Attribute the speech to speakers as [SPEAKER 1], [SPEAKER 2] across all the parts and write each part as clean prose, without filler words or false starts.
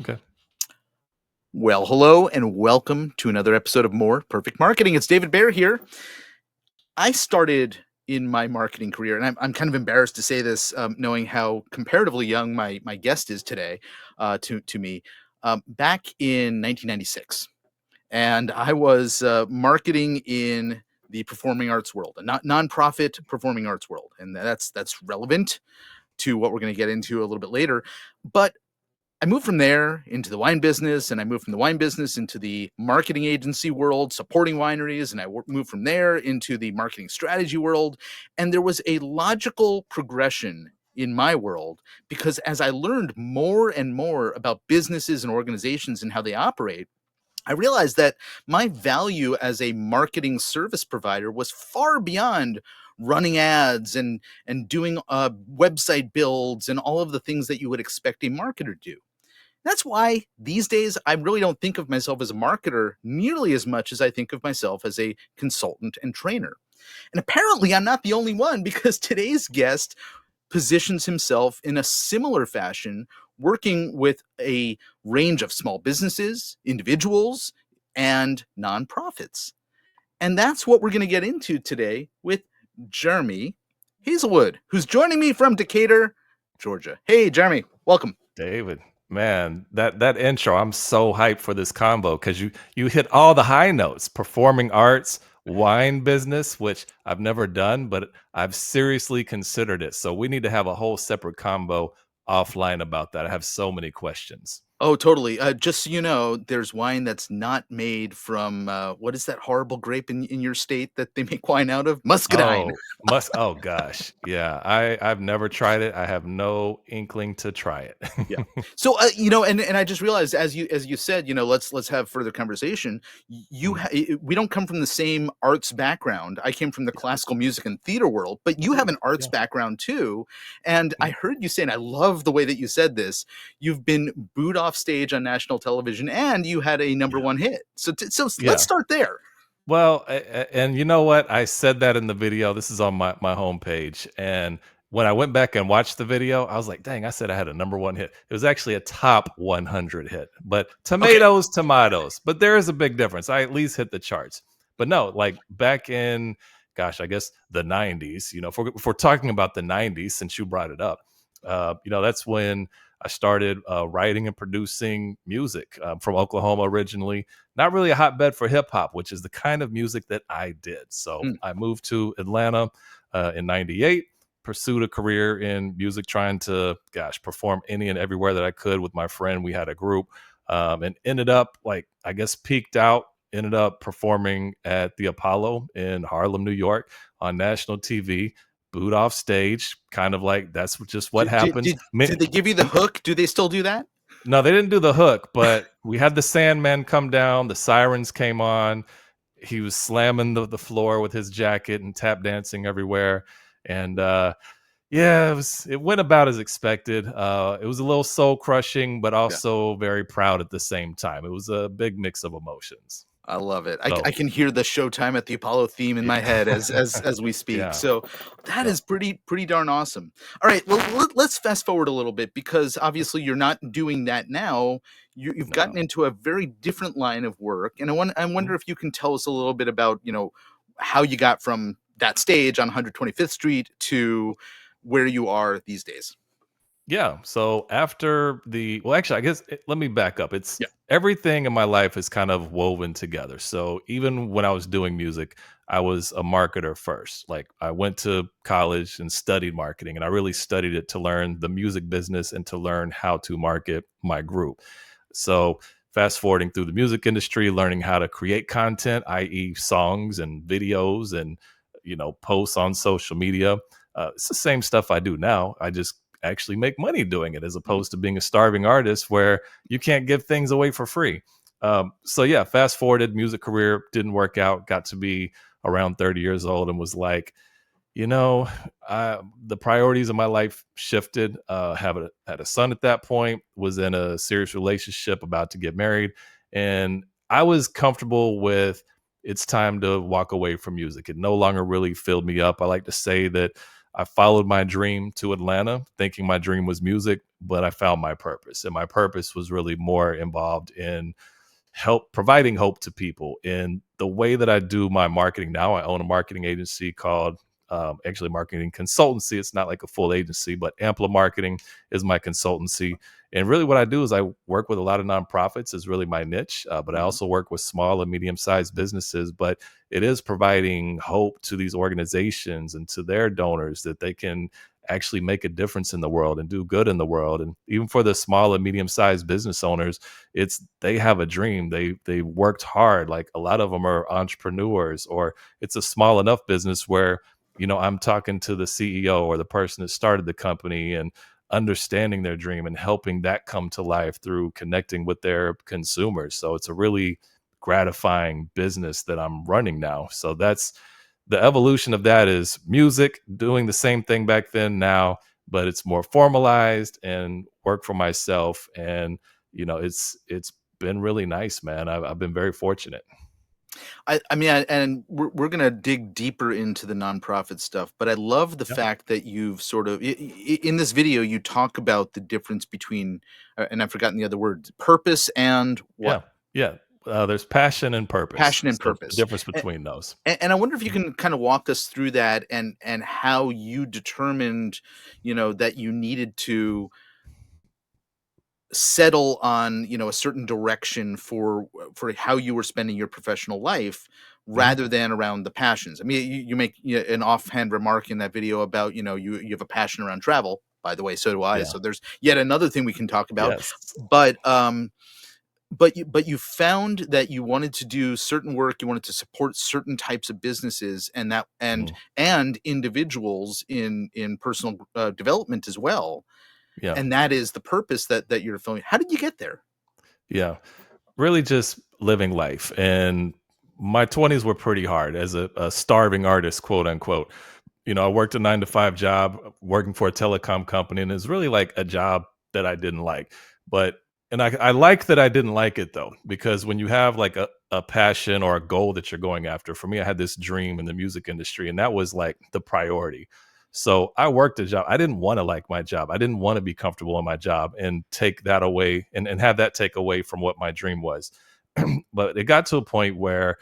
[SPEAKER 1] Okay.
[SPEAKER 2] Well, hello and welcome to another episode of More Perfect Marketing. It's David Baer here. I started in my marketing career, and I'm kind of embarrassed to say this, knowing how comparatively young my guest is today to me. Back in 1996, and I was marketing in the performing arts world, a nonprofit performing arts world, and that's relevant to what we're going to get into a little bit later. But I moved from there into the wine business, and I moved from the wine business into the marketing agency world, supporting wineries, and moved from there into the marketing strategy world. And there was a logical progression in my world because as I learned more and more about businesses and organizations and how they operate, I realized that my value as a marketing service provider was far beyond running ads and doing website builds and all of the things that you would expect a marketer to do. That's why these days I really don't think of myself as a marketer nearly as much as I think of myself as a consultant and trainer. And apparently, I'm not the only one because today's guest positions himself in a similar fashion, working with a range of small businesses, individuals, and nonprofits. And that's what we're going to get into today with Jeremy Haselwood, who's joining me from Decatur, Georgia. Hey, Jeremy, welcome.
[SPEAKER 1] David, man, that intro, I'm so hyped for this combo because you hit all the high notes. Performing arts, wine business, which I've never done, but I've seriously considered it. So we need to have a whole separate combo offline about that. I have so many questions.
[SPEAKER 2] Oh, totally. Just so you know, there's wine that's not made from what is that horrible grape in your state that they make wine out of? Muscadine.
[SPEAKER 1] Oh gosh. Yeah. I've never tried it. I have no inkling to try it.
[SPEAKER 2] Yeah. So and I just realized as you said, let's have further conversation.
[SPEAKER 1] Mm,
[SPEAKER 2] We don't come from the same arts background. I came from the classical music and theater world, but you have an arts
[SPEAKER 1] yeah.
[SPEAKER 2] background too. And I
[SPEAKER 1] Mm,
[SPEAKER 2] heard you say, and I love the way that you said this. You've been booed off stage on national television, and you had a number
[SPEAKER 1] yeah.
[SPEAKER 2] one hit. So let's
[SPEAKER 1] Yeah.
[SPEAKER 2] start there.
[SPEAKER 1] Well, and you know what? I said that in the video. This is on my homepage, and when I went back and watched the video, I was like, "Dang!" I said I had a number one hit. It was actually a top 100 hit, but
[SPEAKER 2] Okay.
[SPEAKER 1] tomatoes, tomatoes. But there is a big difference. I at least hit the charts. But no, like back in, gosh, I guess the '90s. If we're talking about the '90s, since you brought it up, that's when I started writing and producing music from Oklahoma originally, not really a hotbed for hip hop, which is the kind of music that I did. So
[SPEAKER 2] Mm.
[SPEAKER 1] I moved to Atlanta in '98, pursued a career in music, trying to, gosh, perform any and everywhere that I could with my friend. We had a group and ended up, like, I guess, peaked out, ended up performing at the Apollo in Harlem, New York on national TV. Booed off stage, kind of like that's just what
[SPEAKER 2] Did, did,
[SPEAKER 1] happens.
[SPEAKER 2] did, did they give you the hook? Do they still do that?
[SPEAKER 1] No, they didn't do the hook, but we had the Sandman come down, the sirens came on, he was slamming the floor with his jacket and tap dancing everywhere, and, yeah, it went about as expected. It was a little soul crushing, but
[SPEAKER 2] Yeah.
[SPEAKER 1] also very proud at the same time. It was a big mix of emotions.
[SPEAKER 2] I love it. I
[SPEAKER 1] So,
[SPEAKER 2] can hear the Showtime at the Apollo theme in my head
[SPEAKER 1] yeah.
[SPEAKER 2] as we speak.
[SPEAKER 1] Yeah,
[SPEAKER 2] So that
[SPEAKER 1] yep,
[SPEAKER 2] is pretty darn awesome. All right, well let's fast forward a little bit because obviously you're not doing that now. You've gotten
[SPEAKER 1] no.
[SPEAKER 2] into a very different line of work, and I
[SPEAKER 1] Mhm.
[SPEAKER 2] wonder if you can tell us a little bit about how you got from that stage on 125th Street to where you are these days.
[SPEAKER 1] Yeah. So after well, actually, I guess let me back up. It's
[SPEAKER 2] Yeah.
[SPEAKER 1] everything in my life is kind of woven together. So even when I was doing music, I was a marketer first. Like I went to college and studied marketing, and I really studied it to learn the music business and to learn how to market my group. So fast forwarding through the music industry, learning how to create content, i.e., songs and videos and posts on social media. It's the same stuff I do now. I just actually make money doing it as
[SPEAKER 2] Mhm.
[SPEAKER 1] opposed to being a starving artist where you can't give things away for free. So yeah, fast forwarded, music career didn't work out, got to be around 30 years old and was like, you know, the priorities of my life shifted. Had a son at that point, was in a serious relationship, about to get married, and I was comfortable with it's time to walk away from music. It no longer really filled me up. I like to say that I followed my dream to Atlanta, thinking my dream was music, but I found my purpose. And my purpose was really more involved in help providing hope to people. In the way that I do my marketing now, I own a marketing agency called actually marketing consultancy. It's not like a full agency, but Ampla Marketing is my consultancy. And really, what I do is I work with a lot of nonprofits. Is really my niche, but I
[SPEAKER 2] Mhm.
[SPEAKER 1] also work with small and medium sized businesses. But it is providing hope to these organizations and to their donors that they can actually make a difference in the world and do good in the world. And even for the small and medium sized business owners, it's they have a dream. They worked hard. Like a lot of them are entrepreneurs, or it's a small enough business where I'm talking to the CEO or the person that started the company and understanding their dream and helping that come to life through connecting with their consumers. So it's a really gratifying business that I'm running now. So that's the evolution of that is music, doing the same thing back then now, but it's more formalized and work for myself. And it's been really nice, man. I've been very fortunate.
[SPEAKER 2] And we're gonna dig deeper into the nonprofit stuff, but I love the
[SPEAKER 1] Yeah,
[SPEAKER 2] fact that you've sort of in this video you talk about the difference between, and I've forgotten the other word, purpose and what?
[SPEAKER 1] yeah, yeah. There's passion and purpose.
[SPEAKER 2] Passion and
[SPEAKER 1] So the
[SPEAKER 2] purpose.
[SPEAKER 1] difference between those.
[SPEAKER 2] And I wonder if you can kind of walk us through that and how you determined, that you needed to settle on, a certain direction for how you were spending your professional life
[SPEAKER 1] Mhm.
[SPEAKER 2] rather than around the passions. I mean, you make an offhand remark in that video about, you have a passion around travel. By the way, so do I.
[SPEAKER 1] Yeah.
[SPEAKER 2] So there's yet another thing we can talk about.
[SPEAKER 1] Yes.
[SPEAKER 2] But you found that you wanted to do certain work, you wanted to support certain types of businesses and that
[SPEAKER 1] Mhm.
[SPEAKER 2] and individuals in personal development as well,
[SPEAKER 1] Yeah.
[SPEAKER 2] and that is the purpose that you're filming. How did you get there?
[SPEAKER 1] Yeah. Really just living life. And my 20s were pretty hard as a starving artist, quote unquote. I worked a 9 to 5 job working for a telecom company, and it's really like a job that I didn't like. But and I like that I didn't like it though, because when you have like a passion or a goal that you're going after, for me, I had this dream in the music industry, and that was like the priority. So I worked a job. I didn't want to like my job. I didn't want to be comfortable in my job and take that away and have that take away from what my dream was. But it got to a point where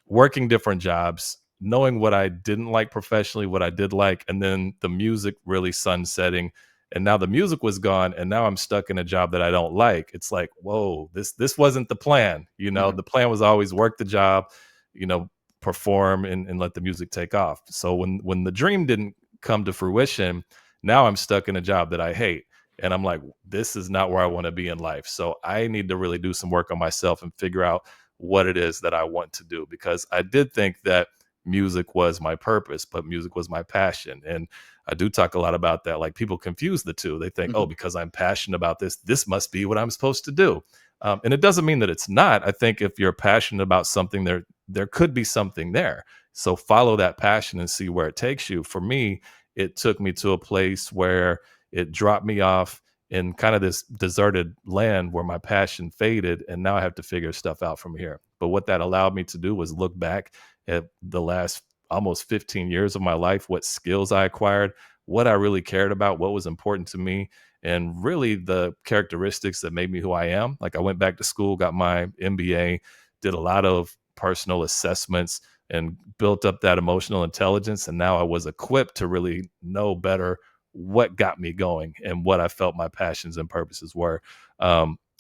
[SPEAKER 1] working different jobs, knowing what I didn't like professionally, what I did like, and then the music really sunsetting. And now the music was gone, and now I'm stuck in a job that I don't like. It's like, whoa, this wasn't the plan.
[SPEAKER 2] Mhm.
[SPEAKER 1] The plan was always work the job, you know, perform and let the music take off. So when the dream didn't come to fruition, now I'm stuck in a job that I hate. And I'm like, this is not where I want to be in life. So I need to really do some work on myself and figure out what it is that I want to do, because I did think that music was my purpose, but music was my passion. And I do talk a lot about that. Like people confuse the two. They think, oh,
[SPEAKER 2] Mhm.
[SPEAKER 1] because I'm passionate about this must be what I'm supposed to do. And it doesn't mean that it's not. I think if you're passionate about something, there could be something there. So follow that passion and see where it takes you. For me, it took me to a place where it dropped me off in kind of this deserted land where my passion faded, and now I have to figure stuff out from here. But what that allowed me to do was look back at the last almost 15 years of my life, what skills I acquired, what I really cared about, what was important to me, and really the characteristics that made me who I am. Like I went back to school, got my MBA, did a lot of personal assessments and built up that emotional intelligence, and now I was equipped to really know better what got me going and what I felt my passions and purposes were.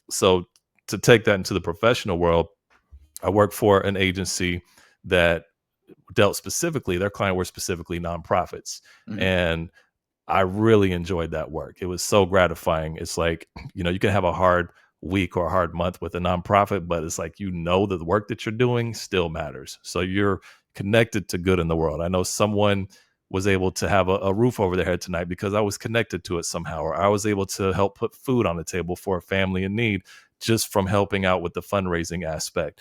[SPEAKER 1] So to take that into the professional world, I work for an agency that dealt specifically, their client were specifically nonprofits.
[SPEAKER 2] Mhm.
[SPEAKER 1] And I really enjoyed that work. It was so gratifying. It's like, you can have a hard week or a hard month with a nonprofit, but it's like, that the work that you're doing still matters. So you're connected to good in the world. I know someone was able to have a roof over their head tonight because I was connected to it somehow, or I was able to help put food on the table for a family in need just from helping out with the fundraising aspect.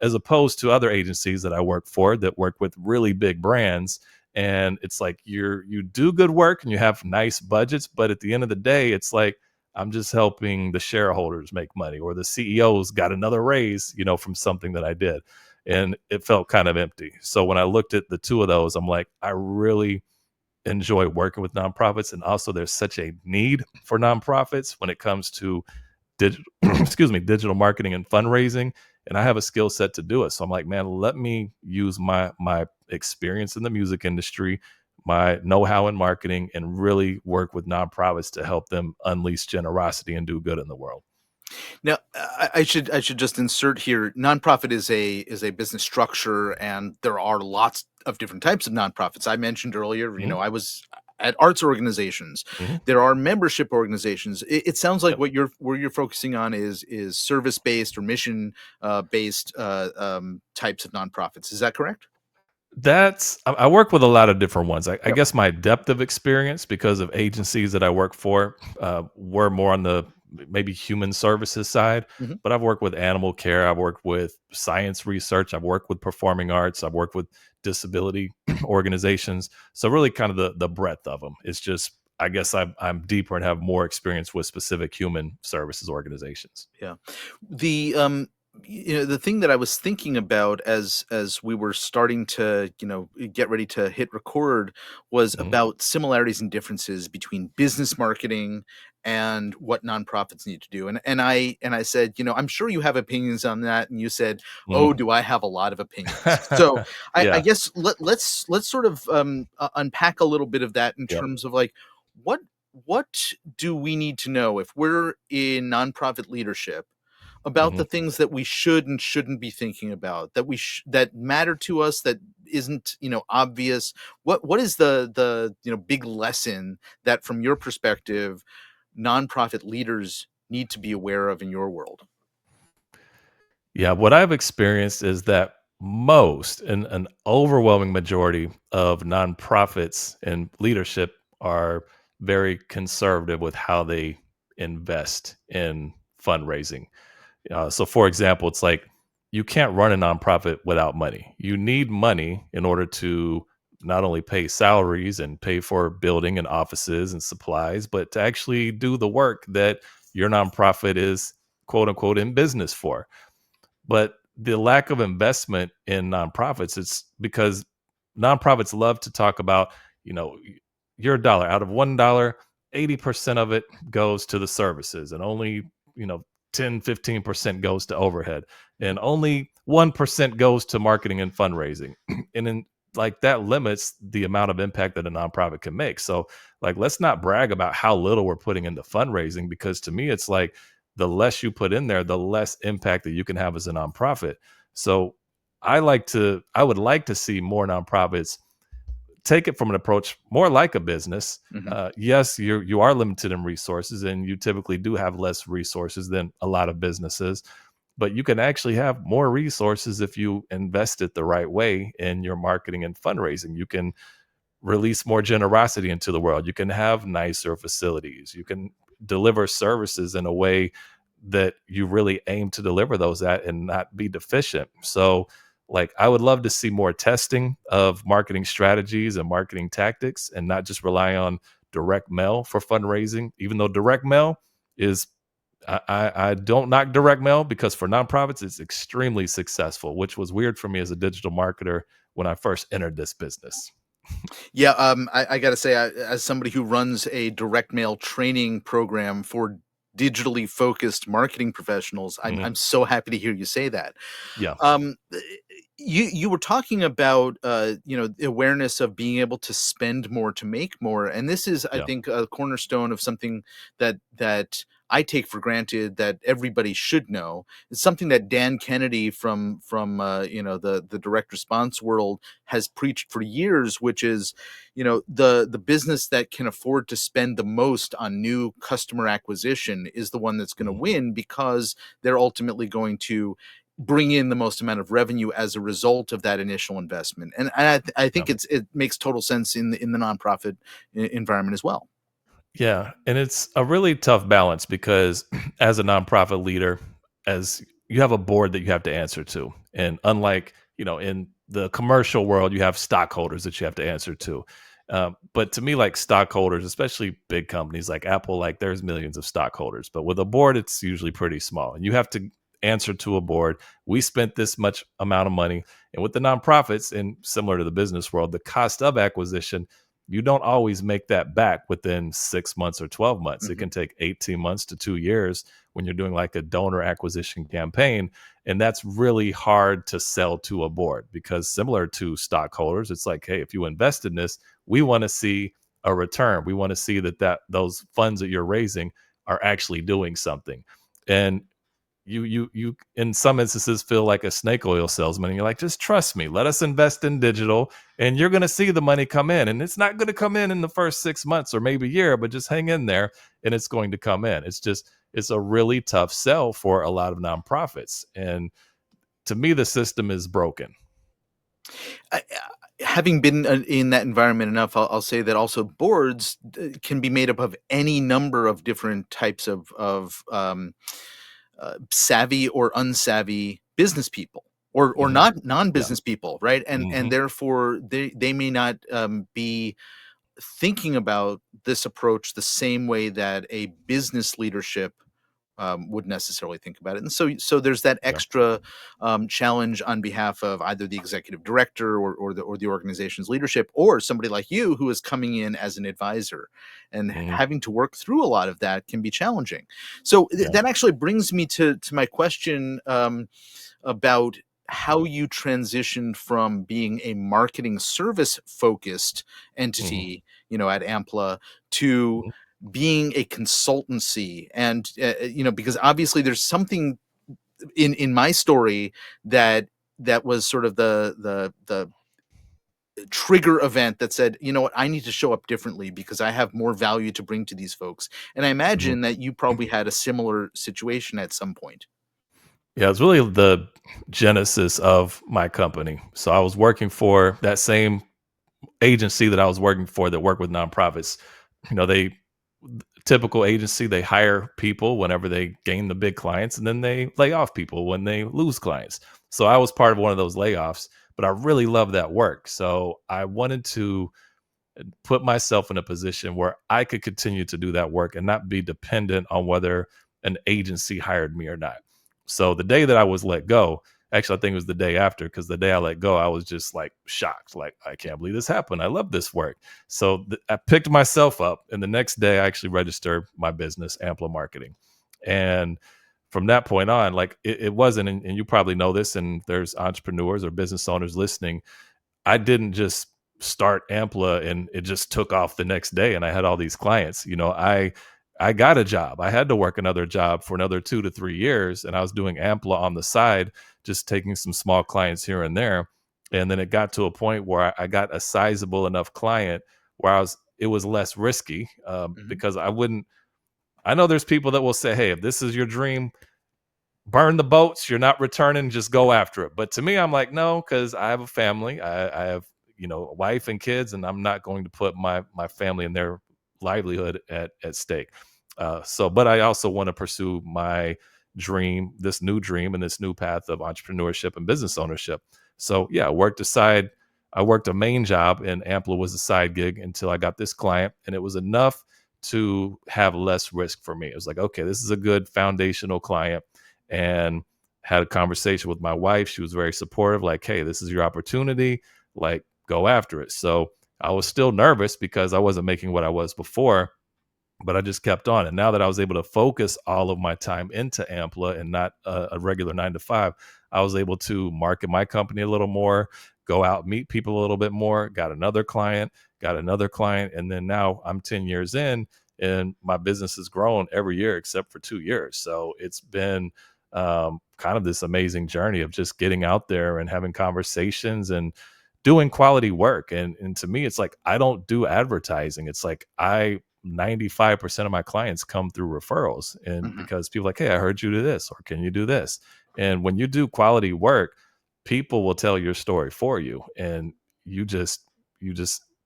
[SPEAKER 1] As opposed to other agencies that I work for that work with really big brands, and it's like you do good work and you have nice budgets, but at the end of the day it's like I'm just helping the shareholders make money, or the CEOs got another raise from something that I did, and it felt kind of empty. So when I looked at the two of those, I'm like, I really enjoy working with nonprofits, and also there's such a need for nonprofits when it comes to digital excuse me, digital marketing and fundraising, and I have a skill set to do it. So I'm like, man, let me use my experience in the music industry, my know-how in marketing, and really work with nonprofits to help them unleash generosity and do good in the world.
[SPEAKER 2] Now, I should just insert here. Nonprofit is a business structure, and there are lots of different types of nonprofits. I mentioned earlier,
[SPEAKER 1] Mhm,
[SPEAKER 2] I was at arts organizations.
[SPEAKER 1] mhm,
[SPEAKER 2] There are membership organizations. It sounds like
[SPEAKER 1] yep.
[SPEAKER 2] what you're focusing on is service based or mission based types of nonprofits. Is that correct?
[SPEAKER 1] I work with a lot of different ones. I
[SPEAKER 2] Yep.
[SPEAKER 1] guess my depth of experience because of agencies that I work for were more on the maybe human services side,
[SPEAKER 2] Mhm.
[SPEAKER 1] but I've worked with animal care, I've worked with science research, I've worked with performing arts, I've worked with disability organizations. So really, kind of the breadth of them. It's just I guess I'm deeper and have more experience with specific human services organizations.
[SPEAKER 2] Yeah. The the thing that I was thinking about as we were starting to, get ready to hit record was
[SPEAKER 1] Mhm,
[SPEAKER 2] about similarities and differences between business marketing and what nonprofits need to do. And I said, I'm sure you have opinions on that. And you said, "Oh,
[SPEAKER 1] mhm.
[SPEAKER 2] do I have a lot of opinions?" So I
[SPEAKER 1] Yeah.
[SPEAKER 2] guess let's sort of unpack a little bit of that in
[SPEAKER 1] Yep.
[SPEAKER 2] terms of like what what do we need to know if we're in nonprofit leadership about the
[SPEAKER 1] Mhm.
[SPEAKER 2] things that we should and shouldn't be thinking about, that that matter to us, that isn't, obvious? What is the big lesson that from your perspective nonprofit leaders need to be aware of in your world?
[SPEAKER 1] Yeah, what I've experienced is that most and an overwhelming majority of nonprofits and leadership are very conservative with how they invest in fundraising. So, for example, it's like you can't run a nonprofit without money. You need money in order to not only pay salaries and pay for building and offices and supplies, but to actually do the work that your nonprofit is quote unquote in business for. But the lack of investment in nonprofits, it's because nonprofits love to talk about, your dollar out of $1, 80% of it goes to the services and only, 10-15% goes to overhead and only 1% goes to marketing and fundraising. And then like that limits the amount of impact that a nonprofit can make. So like let's not brag about how little we're putting into fundraising because to me it's like the less you put in there, the less impact that you can have as a nonprofit. So I would like to see more nonprofits take it from an approach more like a business.
[SPEAKER 2] Mhm.
[SPEAKER 1] Yes, you are limited in resources, and you typically do have less resources than a lot of businesses. But you can actually have more resources if you invest it the right way in your marketing and fundraising. You can release more generosity into the world. You can have nicer facilities. You can deliver services in a way that you really aim to deliver those at and not be deficient. So, like, I would love to see more testing of marketing strategies and marketing tactics and not just rely on direct mail for fundraising, even though direct mail is I don't knock direct mail because for nonprofits it's extremely successful, which was weird for me as a digital marketer when I first entered this business.
[SPEAKER 2] Yeah, I gotta say, as somebody who runs a direct mail training program for digitally focused marketing professionals, I'm
[SPEAKER 1] Mhm.
[SPEAKER 2] so happy to hear you say that.
[SPEAKER 1] Yeah.
[SPEAKER 2] Um, you were talking about the awareness of being able to spend more to make more, and this is, I
[SPEAKER 1] Yeah.
[SPEAKER 2] think, a cornerstone of something that I take for granted that everybody should know. It's something that Dan Kennedy from the direct response world has preached for years, which is, the business that can afford to spend the most on new customer acquisition is the one that's going to
[SPEAKER 1] Mhm.
[SPEAKER 2] win, because they're ultimately going to bring in the most amount of revenue as a result of that initial investment. And I
[SPEAKER 1] Yeah.
[SPEAKER 2] think it makes total sense in the nonprofit environment as well.
[SPEAKER 1] Yeah, and it's a really tough balance because as a nonprofit leader, as you have a board that you have to answer to, and unlike in the commercial world, you have stockholders that you have to answer to. But to me, like stockholders, especially big companies like Apple, like there's millions of stockholders, but with a board, it's usually pretty small, and you have to answer to a board. We spent this much amount of money, and with the nonprofits, and similar to the business world, the cost of acquisition you don't always make that back within 6 months or 12 months. It
[SPEAKER 2] Mhm.
[SPEAKER 1] can take 18 months to 2 years when you're doing like a donor acquisition campaign. And that's really hard to sell to a board because, similar to stockholders, it's like, hey, if you invest in this, we want to see a return. We want to see that those funds that you're raising are actually doing something. And you in some instances feel like a snake oil salesman, and you're like, just trust me, let us invest in digital, and you're going to see the money come in. And it's not going to come in the first 6 months or maybe a year, but just hang in there and it's going to come in. It's a really tough sell for a lot of nonprofits. And to me, the system is broken.
[SPEAKER 2] Having been in that environment enough, I'll say that also boards can be made up of any number of different types of savvy or unsavvy business people, or
[SPEAKER 1] Hmm.
[SPEAKER 2] not
[SPEAKER 1] Yeah.
[SPEAKER 2] non-business people, right? And
[SPEAKER 1] Hmm.
[SPEAKER 2] therefore they may not be thinking about this approach the same way that a business leadership would necessarily think about it. And so there's that
[SPEAKER 1] Yeah.
[SPEAKER 2] extra challenge on behalf of either the executive director or the organization's leadership, or somebody like you who is coming in as an advisor, and
[SPEAKER 1] Hmm.
[SPEAKER 2] having to work through a lot of that can be challenging. So
[SPEAKER 1] Yeah.
[SPEAKER 2] that actually brings me to my question about how you transitioned from being a marketing service focused
[SPEAKER 1] Hmm.
[SPEAKER 2] entity, at Ampla, to
[SPEAKER 1] Hmm.
[SPEAKER 2] being a consultancy. And because obviously there's something in my story that was sort of the trigger event that said, you know what, I need to show up differently because I have more value to bring to these folks. And I
[SPEAKER 1] Hmm.
[SPEAKER 2] imagine that you probably had a similar situation at some point.
[SPEAKER 1] Yeah, it's really the genesis of my company. So I was working for that same agency that I was working for that worked with nonprofits. They typical agency, they hire people whenever they gain the big clients, and then they lay off people when they lose clients. So I was part of one of those layoffs, but I really love that work. So I wanted to put myself in a position where I could continue to do that work and not be dependent on whether an agency hired me or not. So the day that I was let go, actually, I think it was the day after, because the day I let go, I was just like shocked. Like, I can't believe this happened. I love this work. So I picked myself up, and the next day I actually registered my business, Ampla Marketing. And from that point on, like it wasn't, and you probably know this, and there's entrepreneurs or business owners listening. I didn't just start Ampla and it just took off the next day and I had all these clients. I got a job. I had to work another job for another 2 to 3 years, and I was doing Ampla on the side, just taking some small clients here and there. And then it got to a point where I got a sizable enough client where it was less risky,
[SPEAKER 2] Mhm.
[SPEAKER 1] because I know there's people that will say, hey, if this is your dream, burn the boats. You're not returning. Just go after it. But to me, I'm like, no, because I have a family. I have, a wife and kids, and I'm not going to put my family and their livelihood at stake. But I also want to pursue my dream, this new dream, and this new path of entrepreneurship and business ownership. So yeah, I worked a main job, and Ampla was a side gig until I got this client, and it was enough to have less risk for me. It was like, okay, this is a good foundational client, and had a conversation with my wife. She was very supportive, like, hey, this is your opportunity, like, go after it. So I was still nervous because I wasn't making what I was before, but I just kept on. And now that I was able to focus all of my time into Ampla and not a regular 9 to 5, I was able to market my company a little more, go out, meet people a little bit more, got another client. And then now I'm 10 years in, and my business has grown every year except for 2 years. So it's been kind of this amazing journey of just getting out there and having conversations and doing quality work. And to me, it's like, I don't do advertising. It's like 95% of my clients come through referrals, and
[SPEAKER 2] Mhm.
[SPEAKER 1] because people are like, hey, I heard you do this, or can you do this? And when you do quality work, people will tell your story for you, and you just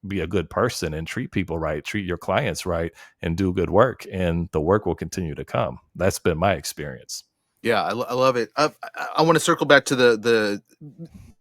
[SPEAKER 1] be a good person and treat people right, treat your clients right, and do good work, and the work will continue to come. That's been my experience.
[SPEAKER 2] Yeah, I love it. I want to circle back to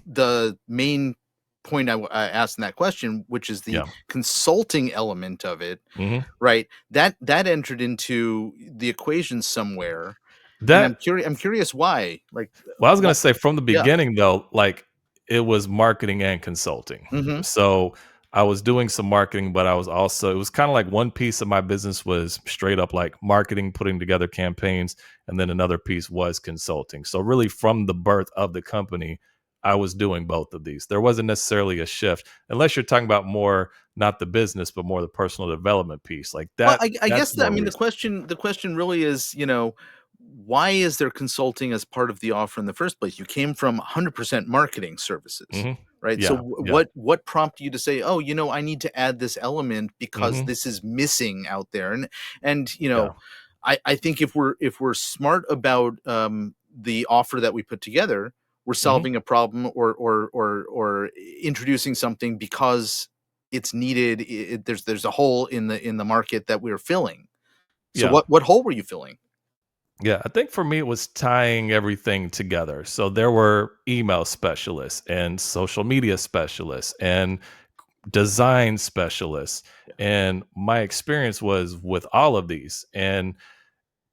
[SPEAKER 2] the main point I asked in that question, which is the
[SPEAKER 1] Yeah.
[SPEAKER 2] consulting element of it,
[SPEAKER 1] Hmm.
[SPEAKER 2] right? That entered into the equation somewhere, and
[SPEAKER 1] That
[SPEAKER 2] I'm curious why. Like,
[SPEAKER 1] Well, I was
[SPEAKER 2] what?
[SPEAKER 1] gonna say, from the
[SPEAKER 2] Yeah.
[SPEAKER 1] beginning though, like, it was marketing and consulting.
[SPEAKER 2] Hmm.
[SPEAKER 1] So I was doing some marketing, but I was also, it was kind of like one piece of my business was straight up like marketing, putting together campaigns, and then another piece was consulting. So really from the birth of the company, I was doing both of these. There wasn't necessarily a shift, unless you're talking about more not the business, but more the personal development piece. Like
[SPEAKER 2] Well,
[SPEAKER 1] that
[SPEAKER 2] I
[SPEAKER 1] that's
[SPEAKER 2] guess that I
[SPEAKER 1] more
[SPEAKER 2] mean,
[SPEAKER 1] recent.
[SPEAKER 2] the question really is, why is there consulting as part of the offer in the first place? You came from 100% marketing services,
[SPEAKER 1] Hmm.
[SPEAKER 2] right? So
[SPEAKER 1] Yeah. Yeah.
[SPEAKER 2] what prompted you to say, "Oh, I need to add this element because
[SPEAKER 1] Hmm.
[SPEAKER 2] this is missing out there." And
[SPEAKER 1] Yeah.
[SPEAKER 2] I think if we're smart about the offer that we put together, we're
[SPEAKER 1] Hmm.
[SPEAKER 2] solving a problem or introducing something because it's needed. There's a hole in the market that we're filling. So
[SPEAKER 1] Yeah.
[SPEAKER 2] what hole were you filling?
[SPEAKER 1] Yeah, I think for me it was tying everything together. So there were email specialists and social media specialists and design specialists.
[SPEAKER 2] Yeah.
[SPEAKER 1] And my experience was with all of these. And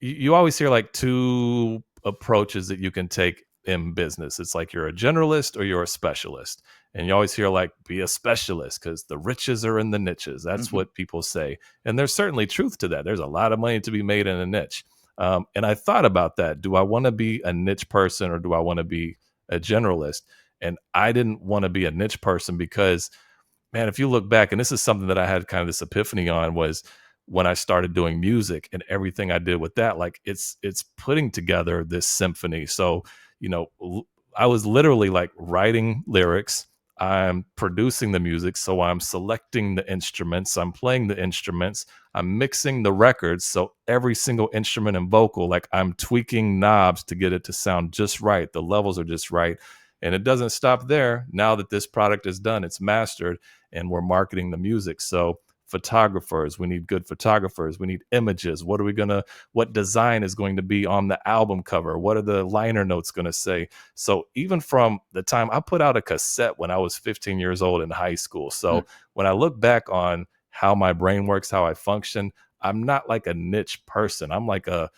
[SPEAKER 1] you always hear like two approaches that you can take in business. It's like you're a generalist or you're a specialist. And you always hear like be a specialist because the riches are in the niches. That's
[SPEAKER 2] Mhm.
[SPEAKER 1] what people say. And there's certainly truth to that. There's a lot of money to be made in a niche. And I thought about that. Do I want to be a niche person or do I want to be a generalist? And I didn't want to be a niche person because, man, if you look back, and this is something that I had kind of this epiphany on, was when I started doing music and everything I did with that, like it's putting together this symphony. So, I was literally like writing lyrics, I'm producing the music, so I'm selecting the instruments, I'm playing the instruments, I'm mixing the records, so every single instrument and vocal, like I'm tweaking knobs to get it to sound just right. The levels are just right. And it doesn't stop there. Now that this product is done, it's mastered and we're marketing the music. So photographers, we need good photographers, we need images. What design is going to be on the album cover? What are the liner notes going to say? So even from the time I put out a cassette when I was 15 years old in high school.
[SPEAKER 2] Mm.
[SPEAKER 1] So when I look back on how my brain works, how I function, I'm not like a niche person. I'm like a,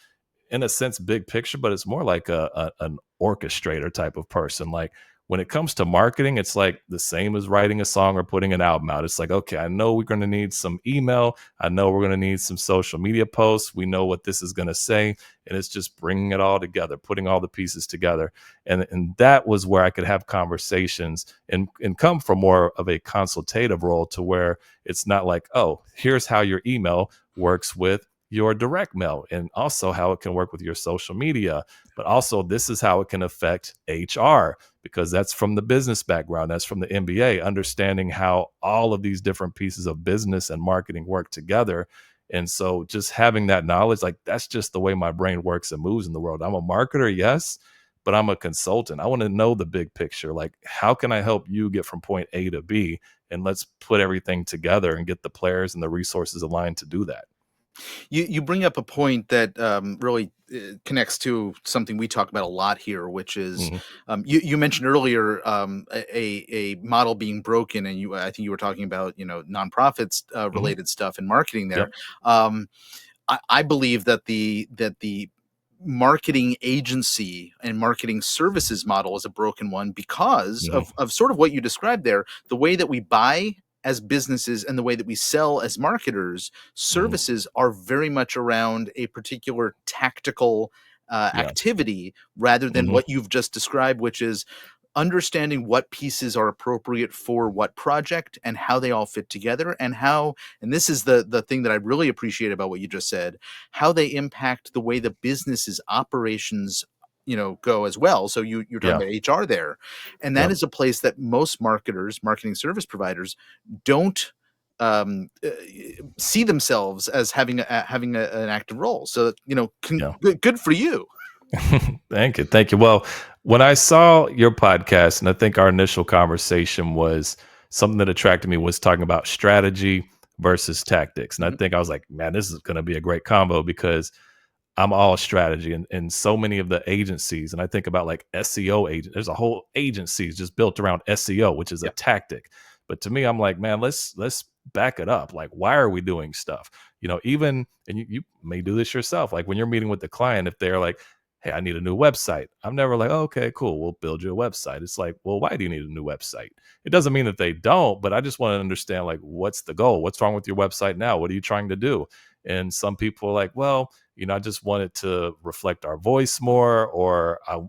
[SPEAKER 1] in a sense, big picture, but it's more like an orchestrator type of person. Like when it comes to marketing, it's like the same as writing a song or putting an album out. It's like, okay, I know we're going to need some email. I know we're going to need some social media posts. We know what this is going to say. And it's just bringing it all together, putting all the pieces together. And that was where I could have conversations and come from more of a consultative role to where it's not like, oh, here's how your email works with your direct mail and also how it can work with your social media, but also this is how it can affect HR because that's from the business background, that's from the MBA, understanding how all of these different pieces of business and marketing work together. And so just having that knowledge, like that's just the way my brain works and moves in the world. I'm a marketer, yes, but I'm a consultant. I want to know the big picture. Like, how can I help you get from point A to B? And let's put everything together and get the players and the resources aligned to do that.
[SPEAKER 2] You bring up a point that really connects to something we talk about a lot here, which is
[SPEAKER 1] Mhm.
[SPEAKER 2] you mentioned earlier a model being broken, and I think you were talking about nonprofits
[SPEAKER 1] Mhm.
[SPEAKER 2] related stuff and marketing there.
[SPEAKER 1] Yep.
[SPEAKER 2] Um, I believe that the marketing agency and marketing services model is a broken one because
[SPEAKER 1] Mhm.
[SPEAKER 2] of sort of what you described there. The way that we buy as businesses and the way that we sell as marketers,
[SPEAKER 1] Mhm.
[SPEAKER 2] services are very much around a particular tactical
[SPEAKER 1] Yeah.
[SPEAKER 2] activity rather than
[SPEAKER 1] Mhm.
[SPEAKER 2] what you've just described, which is understanding what pieces are appropriate for what project and how they all fit together and how, and this is the thing that I really appreciate about what you just said, how they impact the way the business's operations go as well. So you're talking
[SPEAKER 1] Yeah.
[SPEAKER 2] about HR there, and that
[SPEAKER 1] Yep.
[SPEAKER 2] is a place that most marketers, marketing service providers, don't see themselves as having an active role. So
[SPEAKER 1] Yeah.
[SPEAKER 2] good for you.
[SPEAKER 1] Thank you. Thank you. Well, when I saw your podcast, and I think our initial conversation was something that attracted me was talking about strategy versus tactics. And I
[SPEAKER 2] Mhm.
[SPEAKER 1] think I was like, man, this is going to be a great combo because I'm all strategy and so many of the agencies, and I think about like SEO agent. There's a whole agencies just built around SEO, which is a
[SPEAKER 2] Yeah.
[SPEAKER 1] tactic. But to me, I'm like, man, let's back it up. Like, why are we doing stuff? Even and you may do this yourself. Like when you're meeting with the client, if they're like, hey, I need a new website. I'm never like, oh, okay, cool, we'll build you a website. It's like, well, why do you need a new website? It doesn't mean that they don't, but I just want to understand, like, what's the goal? What's wrong with your website now? What are you trying to do? And some people are like, well, I just want it to reflect our voice more, or I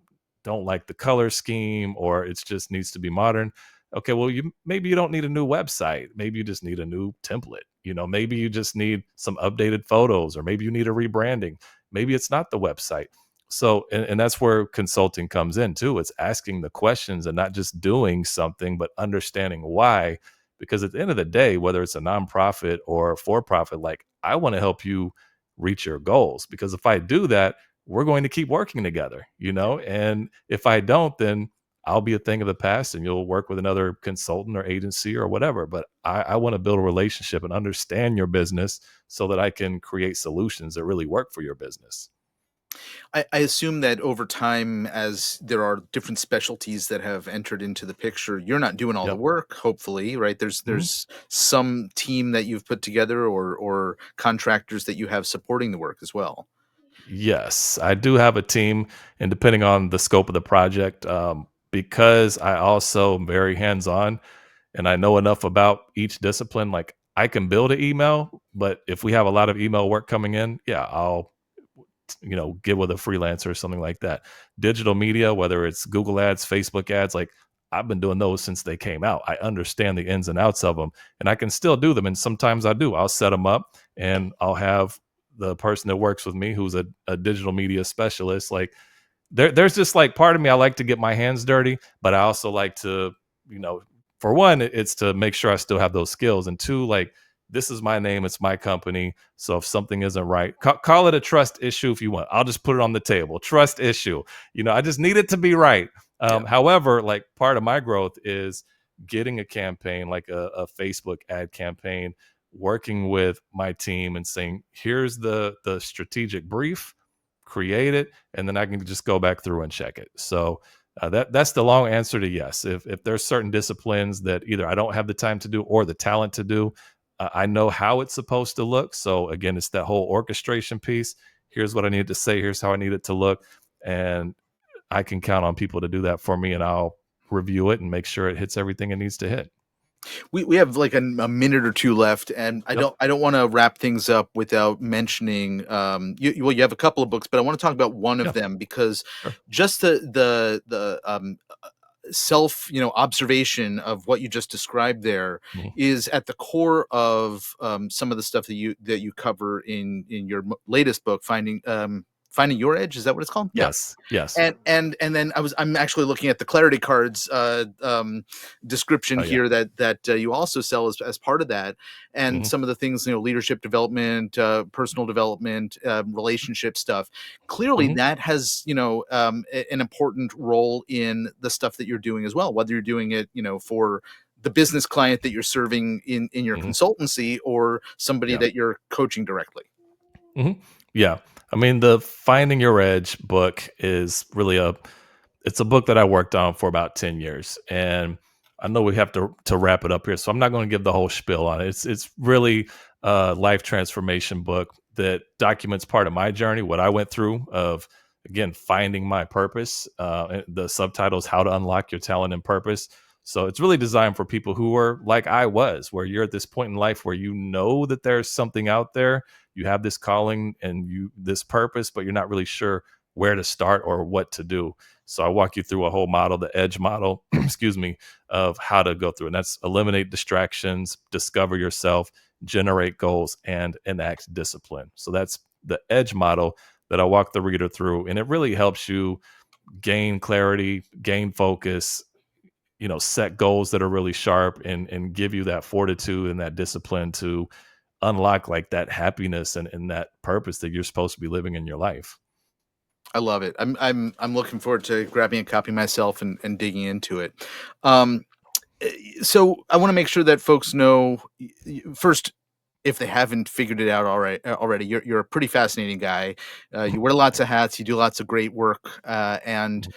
[SPEAKER 1] don't like the color scheme, or it just needs to be modern. Okay, well, maybe you don't need a new website. Maybe you just need a new template. Maybe you just need some updated photos, or maybe you need a rebranding. Maybe it's not the website. So, and that's where consulting comes in too. It's asking the questions and not just doing something, but understanding why. Because at the end of the day, whether it's a nonprofit or for profit, like, I want to help you reach your goals. Because if I do that, we're going to keep working together. And if I don't, then I'll be a thing of the past and you'll work with another consultant or agency or whatever. But I want to build a relationship and understand your business so that I can create solutions that really work for your business.
[SPEAKER 2] I assume that over time, as there are different specialties that have entered into the picture, you're not doing all the
[SPEAKER 1] Yep.
[SPEAKER 2] work, hopefully, right?
[SPEAKER 1] Mhm.
[SPEAKER 2] There's some team that you've put together, or contractors that you have supporting the work as well.
[SPEAKER 1] Yes, I do have a team, and depending on the scope of the project, because I also am very hands on and I know enough about each discipline, like, I can build an email, but if we have a lot of email work coming in, yeah, I'll get with a freelancer or something like that. Digital media, whether it's Google ads, Facebook ads, like, I've been doing those since they came out. I understand the ins and outs of them, and I can still do them. And sometimes I do. I'll set them up, and I'll have the person that works with me, who's a digital media specialist, like, there's just, like, part of me, I like to get my hands dirty, but I also like to, you know, for one, it's to make sure I still have those skills, and two, like, this is my name, it's my company. So if something isn't right, call it a trust issue if you want. I'll just put it on the table. Trust issue. I just need it to be right.
[SPEAKER 2] Yeah.
[SPEAKER 1] However, like, part of my growth is getting a campaign, like a Facebook ad campaign, working with my team and saying, here's the strategic brief, create it, and then I can just go back through and check it. So that's the long answer to yes. If there's certain disciplines that either I don't have the time to do or the talent to do, I know how it's supposed to look. So again, it's that whole orchestration piece. Here's what I need to say. Here's how I need it to look, and I can count on people to do that for me, and I'll review it and make sure it hits everything it needs to hit.
[SPEAKER 2] We have like a minute or two left, and I
[SPEAKER 1] Yep.
[SPEAKER 2] don't want to wrap things up without mentioning. Well, you have a couple of books, but I want to talk about one of
[SPEAKER 1] Yeah.
[SPEAKER 2] them, because
[SPEAKER 1] Sure.
[SPEAKER 2] just the self, observation of what you just described there
[SPEAKER 1] Mhm.
[SPEAKER 2] is at the core of some of the stuff that you cover in your latest book, finding your edge. Is that what it's called? Yeah.
[SPEAKER 1] Yes. Yes.
[SPEAKER 2] And then I'm actually looking at the clarity cards description
[SPEAKER 1] Oh yeah.
[SPEAKER 2] here that you also sell as part of that, and
[SPEAKER 1] Hmm.
[SPEAKER 2] some of the things, leadership development, personal development, relationship stuff. Clearly,
[SPEAKER 1] Hmm.
[SPEAKER 2] that has an important role in the stuff that you're doing as well, whether you're doing it for the business client that you're serving in your
[SPEAKER 1] Hmm.
[SPEAKER 2] consultancy, or somebody
[SPEAKER 1] Yeah.
[SPEAKER 2] that you're coaching directly.
[SPEAKER 1] Hmm. Yeah. I mean, the Finding Your Edge book is really it's a book that I worked on for about 10 years. And I know we have to wrap it up here. So I'm not going to give the whole spiel on it. It's really a life transformation book that documents part of my journey, what I went through of, again, finding my purpose. And the subtitle is How to Unlock Your Talent and Purpose. So it's really designed for people who are like I was, where you're at this point in life where you know that there's something out there, you have this calling and this purpose, but you're not really sure where to start or what to do. So I walk you through a whole model, the edge model, excuse me, of how to go through. And that's eliminate distractions, discover yourself, generate goals, and enact discipline. So that's the edge model that I walk the reader through. And it really helps you gain clarity, gain focus, set goals that are really sharp, and give you that fortitude and that discipline to unlock, like, that happiness and that purpose that you're supposed to be living in your life.
[SPEAKER 2] I love it. I'm looking forward to grabbing a copy myself and digging into it. Um, so I want to make sure that folks know, first, if they haven't figured it out already, you're a pretty fascinating guy. You wear lots of hats, you do lots of great work, and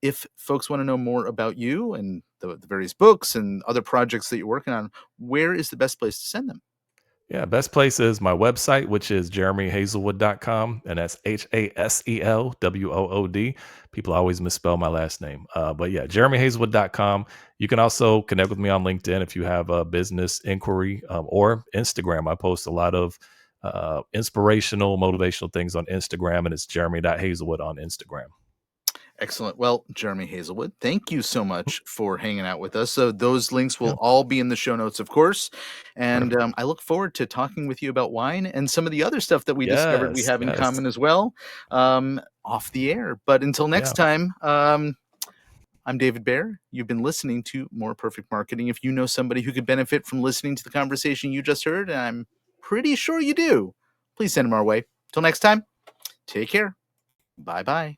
[SPEAKER 2] if folks want to know more about you and the various books and other projects that you're working on, where is the best place to send them?
[SPEAKER 1] Yeah, best place is my website, which is jeremyhazelwood.com, and that's Haselwood. People always misspell my last name. But yeah, jeremyhazelwood.com. You can also connect with me on LinkedIn if you have a business inquiry, or Instagram. I post a lot of inspirational, motivational things on Instagram, and it's jeremy.hazelwood on Instagram.
[SPEAKER 2] Excellent. Well, Jeremy Hazelwood, thank you so much for hanging out with us. So those links will
[SPEAKER 1] Yeah,
[SPEAKER 2] all be in the show notes, of course. And
[SPEAKER 1] perfect.
[SPEAKER 2] I look forward to talking with you about wine and some of the other stuff that we discovered we
[SPEAKER 1] Yes,
[SPEAKER 2] have in
[SPEAKER 1] yes.
[SPEAKER 2] common as well, off the air. But until next
[SPEAKER 1] Yeah.
[SPEAKER 2] time, I'm David Baer. You've been listening to More Perfect Marketing. If you know somebody who could benefit from listening to the conversation you just heard, and I'm pretty sure you do, please send them our way. Till next time, take care. Bye bye.